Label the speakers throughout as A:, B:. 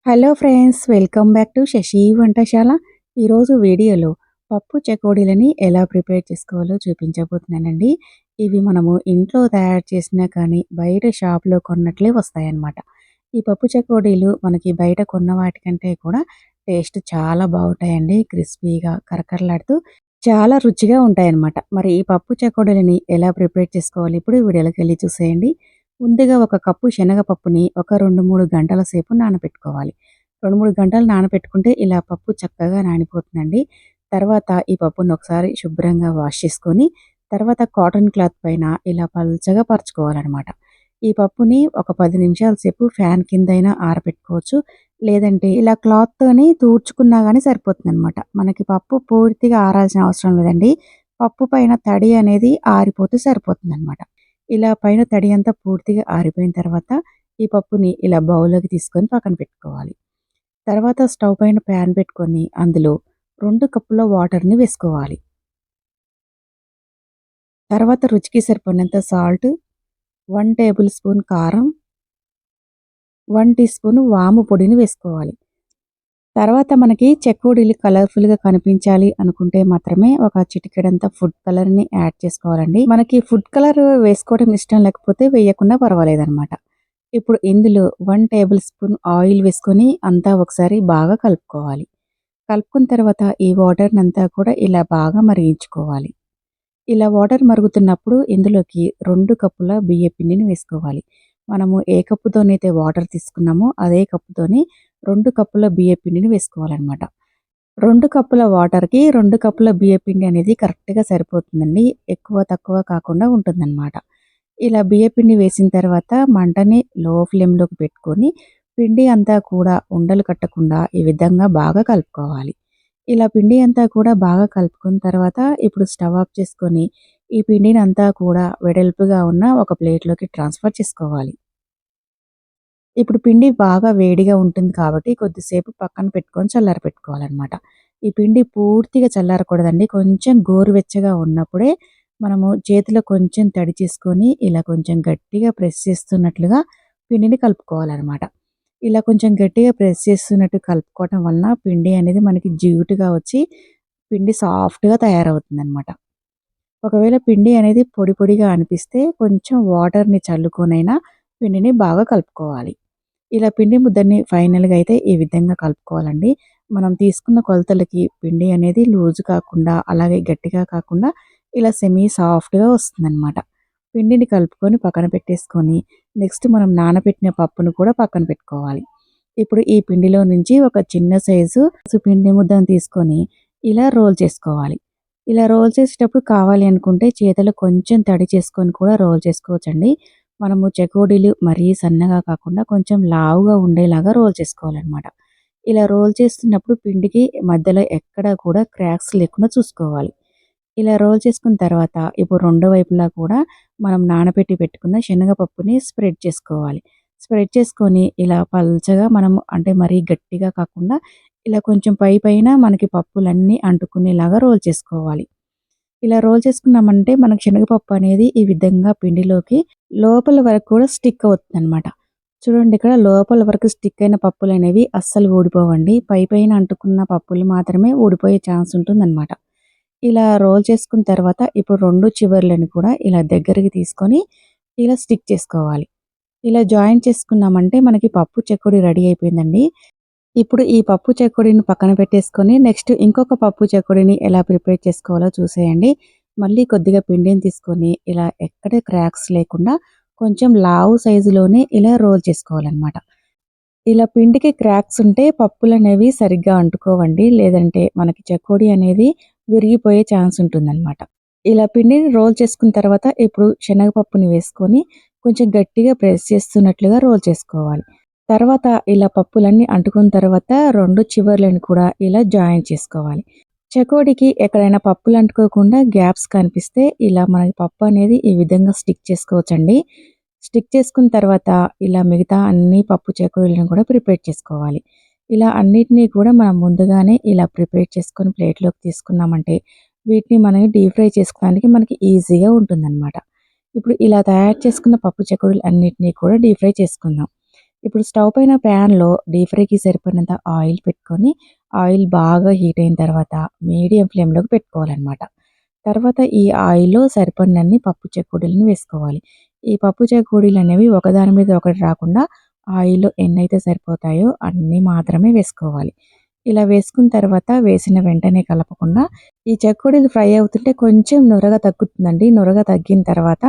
A: Hello friends, welcome back to Shashi వంటశాల. ఈరోజు వీడియోలో పప్పు చెకోడీలని ఎలా ప్రిపేర్ చేసుకోవాలో చూపించబోతున్నానండి. ఇవి మనము ఇంట్లో తయారు చేసినా కానీ బయట షాప్లో కొన్నట్లే వస్తాయన్నమాట. ఈ పప్పు చెకోడీలు మనకి బయట కొన్న వాటికంటే కూడా టేస్ట్ చాలా బాగుంటాయండి. క్రిస్పీగా కరకరలాడుతూ చాలా రుచిగా ఉంటాయన్నమాట. మరి ఈ పప్పు చెకోడీలని ఎలా ప్రిపేర్ చేసుకోవాలి ఇప్పుడు వీడియోలోకి వెళ్ళి చూసేయండి. ముందుగా ఒక కప్పు శనగపప్పుని ఒక 2, 3 గంటల సేపు నానబెట్టుకోవాలి. 2, 3 గంటలు నానబెట్టుకుంటే ఇలా పప్పు చక్కగా నానిపోతుందండి. తర్వాత ఈ పప్పును ఒకసారి శుభ్రంగా వాష్ చేసుకొని, తర్వాత కాటన్ క్లాత్ పైన ఇలా పల్చగా పరుచుకోవాలనమాట. ఈ పప్పుని ఒక 10 నిమిషాల సేపు ఫ్యాన్ కిందైనా ఆరబెట్టుకోవచ్చు. లేదంటే ఇలా క్లాత్‌తోని తుడుచుకున్నా గానీ సరిపోతుందనమాట. మనకి పప్పు పూర్తిగా ఆరాల్సిన అవసరం లేదండి. పప్పు పైన తడి అనేది ఆరిపోతే సరిపోతుందనమాట. ఇలా పైన తడి అంతా పూర్తిగా ఆరిపోయిన తర్వాత ఈ పప్పుని ఇలా బౌల్‌లోకి తీసుకొని పక్కన పెట్టుకోవాలి. తర్వాత స్టవ్ పైన ప్యాన్ పెట్టుకొని అందులో 2 కప్పుల వాటర్‌ని వేసుకోవాలి. తర్వాత రుచికి సరిపడినంత సాల్ట్, 1 టేబుల్ స్పూన్ కారం, 1 టీ స్పూన్ వాము పొడిని వేసుకోవాలి. తర్వాత మనకి చెకోడీలు కలర్‌ఫుల్‌గా కనిపించాలి అనుకుంటే మాత్రమే ఒక చిటికెడంత ఫుడ్ కలర్‌ని యాడ్ చేసుకోవాలండి. మనకి ఫుడ్ కలర్ వేసుకోవడం ఇష్టం లేకపోతే వేయకున్నా పర్వాలేదనమాట. ఇప్పుడు ఇందులో 1 టేబుల్ స్పూన్ ఆయిల్ వేసుకొని అంతా ఒకసారి బాగా కలుపుకోవాలి. కలుపుకున్న తర్వాత ఈ వాటర్‌నంతా కూడా ఇలా బాగా మరిగించుకోవాలి. ఇలా వాటర్ మరుగుతున్నప్పుడు ఇందులోకి 2 కప్పుల బియ్య పిండిని వేసుకోవాలి. మనము ఏ కప్పుతోనైతే వాటర్ తీసుకున్నామో అదే కప్పుతోని 2 కప్పుల బియ్య పిండిని వేసుకోవాలనమాట. 2 కప్పుల వాటర్‌కి 2 కప్పుల బియ్య పిండి అనేది కరెక్ట్‌గా సరిపోతుందండి. ఎక్కువ తక్కువ కాకుండా ఉంటుందన్నమాట. ఇలా బియ్య పిండి వేసిన తర్వాత మంటని లో ఫ్లేమ్‌లోకి పెట్టుకొని పిండి అంతా కూడా ఉండలు కట్టకుండా ఈ విధంగా బాగా కలుపుకోవాలి. ఇలా పిండి అంతా కూడా బాగా కలుపుకున్న తర్వాత ఇప్పుడు స్టవ్ ఆఫ్ చేసుకొని ఈ పిండిని అంతా కూడా వెడల్పుగా ఉన్న ఒక ప్లేట్‌లోకి ట్రాన్స్‌ఫర్ చేసుకోవాలి. ఇప్పుడు పిండి బాగా వేడిగా ఉంటుంది కాబట్టి కొద్దిసేపు పక్కన పెట్టుకొని చల్లారపెట్టుకోవాలనమాట. ఈ పిండి పూర్తిగా చల్లారకూడదండి. కొంచెం గోరువెచ్చగా ఉన్నప్పుడే మనము చేతిలో కొంచెం తడి చేసుకొని ఇలా కొంచెం గట్టిగా ప్రెస్ చేస్తున్నట్లుగా పిండిని కలుపుకోవాలనమాట. ఇలా కొంచెం గట్టిగా ప్రెస్ చేస్తున్నట్టు కలుపుకోవటం వలన పిండి అనేది మనకి జిగుటుగా వచ్చి పిండి సాఫ్ట్‌గా తయారవుతుందనమాట. ఒకవేళ పిండి అనేది పొడి పొడిగా అనిపిస్తే కొంచెం వాటర్‌ని చల్లుకొనైనా పిండిని బాగా కలుపుకోవాలి. ఇలా పిండి ముద్దని ఫైనల్‌గా అయితే ఈ విధంగా కలుపుకోవాలండి. మనం తీసుకున్న కొలతలకి పిండి అనేది లూజ్ కాకుండా, అలాగే గట్టిగా కాకుండా ఇలా సెమీ సాఫ్ట్‌గా వస్తుందనమాట. పిండిని కలుపుకొని పక్కన పెట్టేసుకొని, నెక్స్ట్ మనం నానబెట్టిన పప్పును కూడా పక్కన పెట్టుకోవాలి. ఇప్పుడు ఈ పిండిలో నుంచి ఒక చిన్న సైజు పిండి ముద్దను తీసుకొని ఇలా రోల్ చేసుకోవాలి. ఇలా రోల్ చేసేటప్పుడు కావాలి అనుకుంటే చేతిలో కొంచెం తడి చేసుకొని కూడా రోల్ చేసుకోవచ్చండి. మనము చెకోడీలు మరీ సన్నగా కాకుండా కొంచెం లావుగా ఉండేలాగా రోల్ చేసుకోవాలనమాట. ఇలా రోల్ చేస్తున్నప్పుడు పిండికి మధ్యలో ఎక్కడా కూడా క్రాక్స్ లేకుండా చూసుకోవాలి. ఇలా రోల్ చేసుకున్న తర్వాత ఇప్పుడు రెండో వైపులా కూడా మనం నానబెట్టి పెట్టుకున్న శనగపప్పుని స్ప్రెడ్ చేసుకోవాలి. స్ప్రెడ్ చేసుకొని ఇలా పల్చగా మనం అంటే మరీ గట్టిగా కాకుండా ఇలా కొంచెం పైన మనకి పప్పులన్నీ అంటుకునేలాగా రోల్ చేసుకోవాలి. ఇలా రోల్ చేసుకున్నామంటే మనకు శనగపప్పు అనేది ఈ విధంగా పిండిలోకి లోపల వరకు కూడా స్టిక్ అవుతుందనమాట. చూడండి ఇక్కడ లోపల వరకు స్టిక్ అయిన పప్పులనేవి అస్సలు ఊడిపోవండి. పైన అంటుకున్న పప్పులు మాత్రమే ఊడిపోయే ఛాన్స్ ఉంటుందన్నమాట. ఇలా రోల్ చేసుకున్న తర్వాత ఇప్పుడు 2 చివర్లను కూడా ఇలా దగ్గరికి తీసుకొని ఇలా స్టిక్ చేసుకోవాలి. ఇలా జాయింట్ చేసుకున్నామంటే మనకి పప్పు చెకోడీ రెడీ అయిపోయిందండి. ఇప్పుడు ఈ పప్పు చెకోడీని పక్కన పెట్టేసుకొని నెక్స్ట్ ఇంకొక పప్పు చెకోడీని ఎలా ప్రిపేర్ చేసుకోవాలో చూసేయండి. మళ్ళీ కొద్దిగా పిండిని తీసుకొని ఇలా ఎక్కడ క్రాక్స్ లేకుండా కొంచెం లావు సైజులోనే ఇలా రోల్ చేసుకోవాలనమాట. ఇలా పిండికి క్రాక్స్ ఉంటే పప్పులనేవి సరిగ్గా అంటుకోవండి. లేదంటే మనకి చెకోడీ అనేది విరిగిపోయే ఛాన్స్ ఉంటుందన్నమాట. ఇలా పిండిని రోల్ చేసుకున్న తర్వాత ఇప్పుడు శనగపప్పుని వేసుకొని కొంచెం గట్టిగా ప్రెస్ చేస్తున్నట్లుగా రోల్ చేసుకోవాలి. తర్వాత ఇలా పప్పులన్నీ అంటుకున్న తర్వాత 2 చివర్లను కూడా ఇలా జాయిన్ చేసుకోవాలి. చెకోడీకి ఎక్కడైనా పప్పులు అంటుకోకుండా గ్యాప్స్ కనిపిస్తే ఇలా మనకి పప్పు అనేది ఈ విధంగా స్టిక్ చేసుకోవచ్చండి. స్టిక్ చేసుకున్న తర్వాత ఇలా మిగతా అన్ని పప్పు చెకోడీలను కూడా ప్రిపేర్ చేసుకోవాలి. ఇలా అన్నిటిని కూడా మనం ముందుగానే ఇలా ప్రిపేర్ చేసుకొని ప్లేట్‌లోకి తీసుకున్నామంటే వీటిని మనం డీప్ ఫ్రై చేసుకోవడానికి మనకి ఈజీగా ఉంటుందన్నమాట. ఇప్పుడు ఇలా తయారు చేసుకున్న పప్పు చెకోడీలు అన్నిటిని కూడా డీప్ ఫ్రై చేసుకుందాం. ఇప్పుడు స్టవ్ పైన ప్యాన్‌లో డీప్ ఫ్రైకి సరిపడినంత ఆయిల్ పెట్టుకొని, ఆయిల్ బాగా హీట్ అయిన తర్వాత మీడియం ఫ్లేమ్‌లోకి పెట్టుకోవాలనమాట. తర్వాత ఈ ఆయిల్‌లో సరిపడినన్ని పప్పు చెకోడీలని వేసుకోవాలి. ఈ పప్పు చెకోడీలనేవి ఒకదాని మీద ఒకటి రాకుండా ఆయిల్‌లో ఎన్నైతే సరిపోతాయో అన్నీ మాత్రమే వేసుకోవాలి. ఇలా వేసుకున్న తర్వాత వేసిన వెంటనే కలపకుండా ఈ చెకోడీలు ఫ్రై అవుతుంటే కొంచెం నురగ తగ్గుతుందండి. నురగ తగ్గిన తర్వాత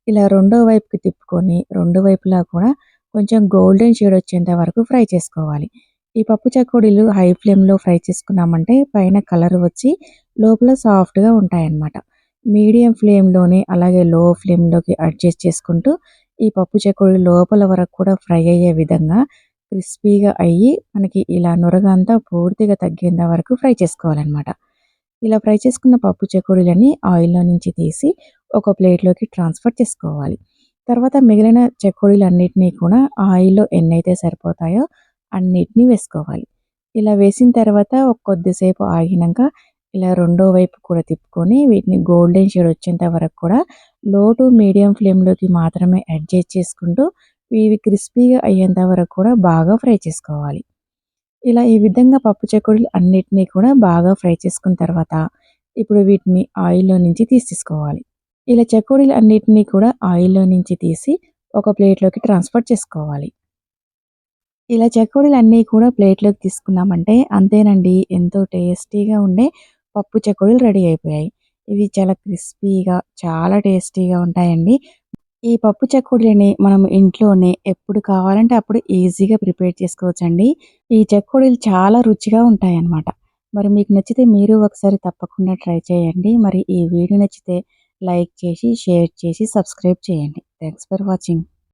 A: ఇలా రెండో వైపుకి తిప్పుకొని రెండు వైపులా కూడా కొంచెం గోల్డెన్ షేడ్ వచ్చేంత వరకు ఫ్రై చేసుకోవాలి. ఈ పప్పు చెకోడీలు హై ఫ్లేమ్‌లో ఫ్రై చేసుకున్నామంటే పైన కలర్ వచ్చి లోపల సాఫ్ట్‌గా ఉంటాయన్నమాట. మీడియం ఫ్లేమ్‌లోనే అలాగే లో ఫ్లేమ్‌లోకి అడ్జస్ట్ చేసుకుంటూ ఈ పప్పు చెకోడీలు లోపల వరకు కూడా ఫ్రై అయ్యే విధంగా క్రిస్పీగా అయ్యి మనకి ఇలా నురగ అంతా పూర్తిగా తగ్గేంత వరకు ఫ్రై చేసుకోవాలన్నమాట. ఇలా ఫ్రై చేసుకున్న పప్పు చెకోడీలని ఆయిల్‌లో నుంచి తీసి ఒక ప్లేట్‌లోకి ట్రాన్స్‌ఫర్ చేసుకోవాలి. తర్వాత మిగిలిన చెకోడీలన్నిటిని కూడా ఆయిల్‌లో ఎన్నైతే సరిపోతాయో అన్నిటిని వేసుకోవాలి. ఇలా వేసిన తర్వాత ఒక కొద్దిసేపు ఆగినంక ఇలా రెండో వైపు కూడా తిప్పుకొని వీటిని గోల్డెన్ షేడ్ వచ్చేంత వరకు కూడా లో టు మీడియం ఫ్లేమ్‌లోకి మాత్రమే అడ్జస్ట్ చేసుకుంటూ ఇవి క్రిస్పీగా అయ్యేంత వరకు కూడా బాగా ఫ్రై చేసుకోవాలి. ఇలా ఈ విధంగా పప్పు చెకోడీలు అన్నిటిని కూడా బాగా ఫ్రై చేసుకున్న తర్వాత ఇప్పుడు వీటిని ఆయిల్‌లో నుంచి తీసేసుకోవాలి. ఇలా చెకోడీలు అన్నిటిని కూడా ఆయిల్‌లో నుంచి తీసి ఒక ప్లేట్‌లోకి ట్రాన్స్‌ఫర్ చేసుకోవాలి. ఇలా చెకోడీలన్నీ కూడా ప్లేట్‌లోకి తీసుకున్నామంటే అంతేనండి. ఎంతో టేస్టీగా ఉండే పప్పు చెకోడీలు రెడీ అయిపోయాయి. ఇవి చాలా క్రిస్పీగా, చాలా టేస్టీగా ఉంటాయండి. ఈ పప్పు చెకోడీలని మనం ఇంట్లోనే ఎప్పుడు కావాలంటే అప్పుడు ఈజీగా ప్రిపేర్ చేసుకోవచ్చండి. ఈ చెకోడీలు చాలా రుచిగా ఉంటాయన్నమాట. మరి మీకు నచ్చితే మీరు ఒకసారి తప్పకుండా ట్రై చేయండి. మరి ఈ వీడియో నచ్చితే లైక్ చేసి, షేర్ చేసి, సబ్స్క్రైబ్ చేయండి. Thanks for watching.